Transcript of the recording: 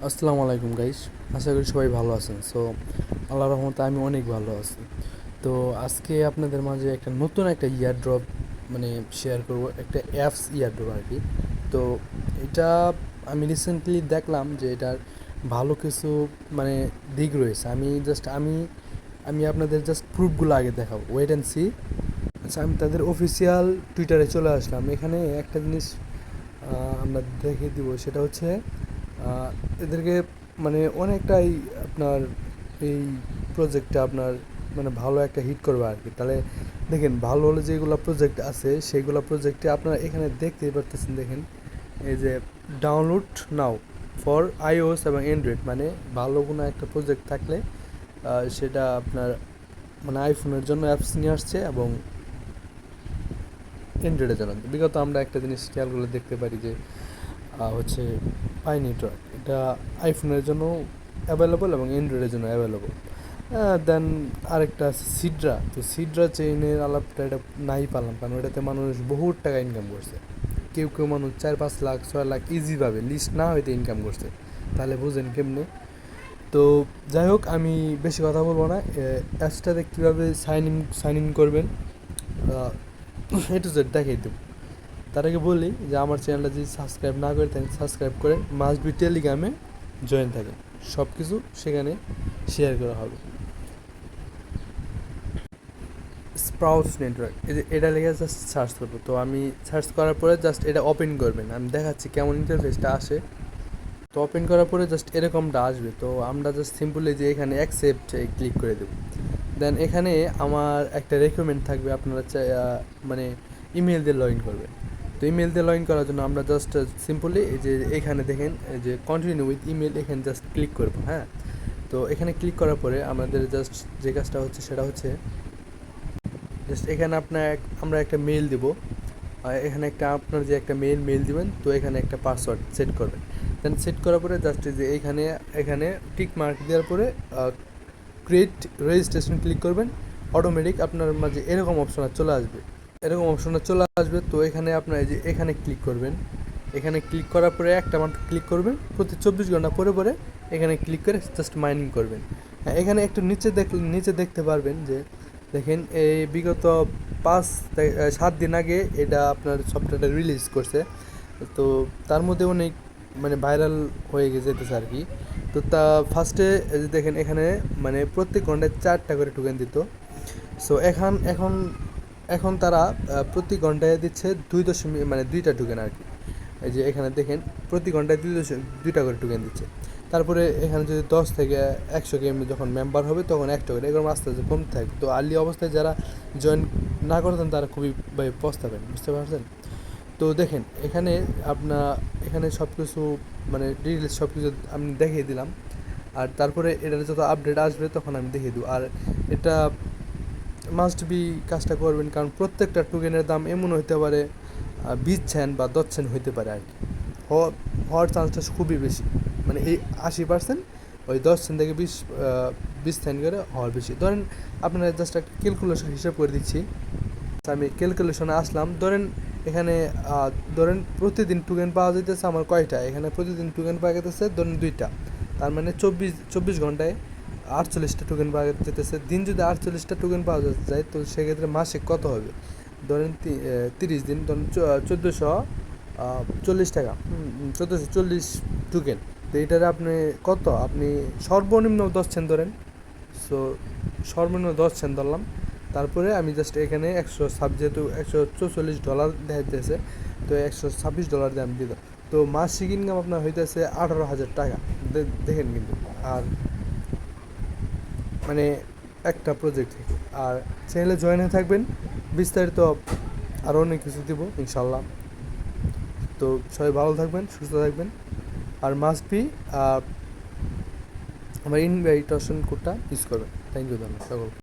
আসসালামু আলাইকুম গাইস। আশা করি সবাই ভালো আছেন। সো আল্লাহর রহমতে আমি অনেক ভালো আছি। তো আজকে আপনাদের মাঝে একটা নতুন একটা ইয়ার ড্রপ মানে শেয়ার করব, একটা অ্যাপস ইয়ার ড্রপ আর কি। তো এটা আমি রিসেন্টলি দেখলাম যে এটার ভালো কিছু মানে দিক রয়েছে। আমি আপনাদের জাস্ট প্রুফগুলো আগে দেখাবো, ওয়েট অ্যান্ড সি। আচ্ছা, আমি তাদের অফিসিয়াল টুইটারে চলে আসলাম। এখানে একটা জিনিস আমরা দেখে দিব, সেটা হচ্ছে এদেরকে মানে অনেকটাই আপনার এই প্রজেক্টটা আপনার মানে ভালো একটা হিট করবে আর কি। তাহলে দেখেন, ভালো ভালো যেগুলো প্রজেক্ট আছে সেইগুলো প্রজেক্টে আপনারা এখানে দেখতেই পারতেছেন। দেখেন এই যে ডাউনলোড নাও ফর আইওএস এবং অ্যান্ড্রয়েড, মানে ভালো কোনো একটা প্রজেক্ট থাকলে সেটা আপনার মানে আইফোনের জন্য অ্যাপস নিয়ে আসছে এবং অ্যান্ড্রয়েডের জন্য। বিগত আমরা একটা জিনিস খেয়াল করলে দেখতে পারি যে হচ্ছে পাই নেটওয়ার্ক, এটা আইফোনের জন্য অ্যাভেলেবল এবং অ্যান্ড্রয়েডের জন্য অ্যাভেলেবল। দেন আরেকটা আছে সিডরা। তো সিডরা চেইনের আলাপটা এটা নাই পারলাম, কারণ এটাতে মানুষ বহুত টাকা ইনকাম করছে। কেউ কেউ মানুষ 4-5 লাখ 6 লাখ ইজিভাবে লিস্ট না হইতে ইনকাম করছে। তাহলে বুঝেন কেমনে। তো যাই হোক, আমি বেশি কথা বলবো না। অ্যাপসটাতে কীভাবে সাইন ইন করবেন এ টু জেড দেখাই দেবো। তার আগে বলি যে আমার চ্যানেলটা যদি সাবস্ক্রাইব না করে থাকেন সাবস্ক্রাইব করেন, মাস্ট বি টেলিগ্রামে জয়েন থাকেন, সব কিছু সেখানে শেয়ার করা হবে। স্প্রাউটস নেটওয়ার্ক, এই যে এটা লেগে জাস্ট সার্চ করবো। তো আমি সার্চ করার পরে জাস্ট এটা ওপেন করবেন, আমি দেখাচ্ছি কেমন ইন্টারফেসটা আসে। তো ওপেন করার পরে জাস্ট এরকমটা আসবে। তো আমরা জাস্ট সিম্পলি যে এখানে অ্যাকসেপ্ট ক্লিক করে দেবো। দেন এখানে আমার একটা রেকমেন্ড থাকবে, আপনারা মানে ইমেল দিয়ে লগ ইন করবেন। তো ইমেল দিয়ে লগ ইন করার জন্য আমরা জাস্ট সিম্পলি এই যে এখানে দেখেন এই যে কন্টিনিউ উইথ ইমেল, এখানে জাস্ট ক্লিক করবো। হ্যাঁ, তো এখানে ক্লিক করার পরে আমাদের জাস্ট যে কাজটা হচ্ছে সেটা হচ্ছে জাস্ট এখানে আমরা একটা মেল দেবো। এখানে আপনার যে একটা মেল দিবেন, তো এখানে একটা পাসওয়ার্ড সেট করবেন। দেন সেট করার পরে জাস্ট যে এখানে এখানে টিক মার্ক দেওয়ার পরে ক্রিয়েট রেজিস্ট্রেশন ক্লিক করবেন। অটোমেটিক আপনার মাঝে এরকম অপশন চলে আসবে, তো এখানে আপনার এই যে এখানে ক্লিক করবেন। এখানে ক্লিক করার পরে একটা মাত্র ক্লিক করবেন, প্রতি 24 ঘন্টা পরে পরে এখানে ক্লিক করে জাস্ট মাইনিং করবেন। হ্যাঁ, এখানে একটু নিচে দেখতে পারবেন যে দেখেন এই বিগত 5-7 দিন আগে এটা আপনার সফটওয়্যারটা রিলিজ করছে। তো তার মধ্যে অনেক মানে ভাইরাল হয়ে যেতেছে আর কি। তো তা ফার্স্টে দেখেন এখানে মানে প্রত্যেক ঘন্টায় 4টা করে টোকেন দিত। সো এখন তারা প্রতি ঘন্টায় দিচ্ছে 2.2টা টোকেন আর কি। এই যে এখানে দেখেন প্রতি ঘন্টায় 2টা করে টোকেন দিচ্ছে। তারপরে এখানে যদি 10 থেকে 100 যখন মেম্বার হবে তখন একটা করে, এরকম আস্তে আস্তে কমতে থাকবে। তো আর্লি অবস্থায় যারা জয়েন না করতেন তারা খুবই পস্তাবেন, বুঝতে পারছেন। তো দেখেন এখানে সব কিছু মানে ডিটেলস সব কিছু আমি দেখিয়ে দিলাম। আর তারপরে এটার যত আপডেট আসবে তখন আমি দেখিয়ে দেবো। আর এটা মাস্ট বি কাজটা করবেন, কারণ প্রত্যেকটা টোকেনের দাম এমন হইতে পারে 20 সেন্ট বা 10 সেন্ট হইতে পারে আর কি। হওয়ার চান্সটা খুবই বেশি, মানে এই 80% ওই 10 সেন্ট থেকে 20 সেন্ট করে হওয়ার বেশি। ধরেন আপনারা জাস্ট একটা ক্যালকুলেশন হিসাব করে দিচ্ছি। আমি ক্যালকুলেশনে আসলাম। এখানে ধরেন প্রতিদিন টোকেন পাওয়া যেতেছে আমার কয়টা, এখানে প্রতিদিন টোকেন পাওয়া যেতেছে ধরেন 2টা। তার মানে 24 ঘন্টায় 48টা টোকেন পাওয়া যেতেছে। দিন যদি 48টা টোকেন পাওয়া যায়, তো সেক্ষেত্রে মাসে কত হবে, ধরেন 30 দিন, ধরেন 1440 টাকা, 1440 টোকেন। তো এটারে আপনি সর্বনিম্ন 10 সেন্ট ধরেন। সো সর্বনিম্ন 10 সেন্ট ধরলাম। তারপরে আমি জাস্ট এখানে যেহেতু $144 দেখাইতেছে, তো $126 দিয়ে আমি দিলাম। তো মাসিক ইনকাম আপনার হইতেছে 18,000 টাকা। দেখেন কিন্তু, আর মানে একটা প্রজেক্ট থেকে। আর চ্যানেলে জয়েন হয়ে থাকবেন, বিস্তারিত আরও অনেক কিছু দিব ইনশাল্লাহ। তো সবাই ভালো থাকবেন, সুস্থ থাকবেন। আর মাস্ট বি আমার ইনভাইটেশন কোডটা ইউজ করবেন। থ্যাংক ইউ ধন্যবাদ সকলকে।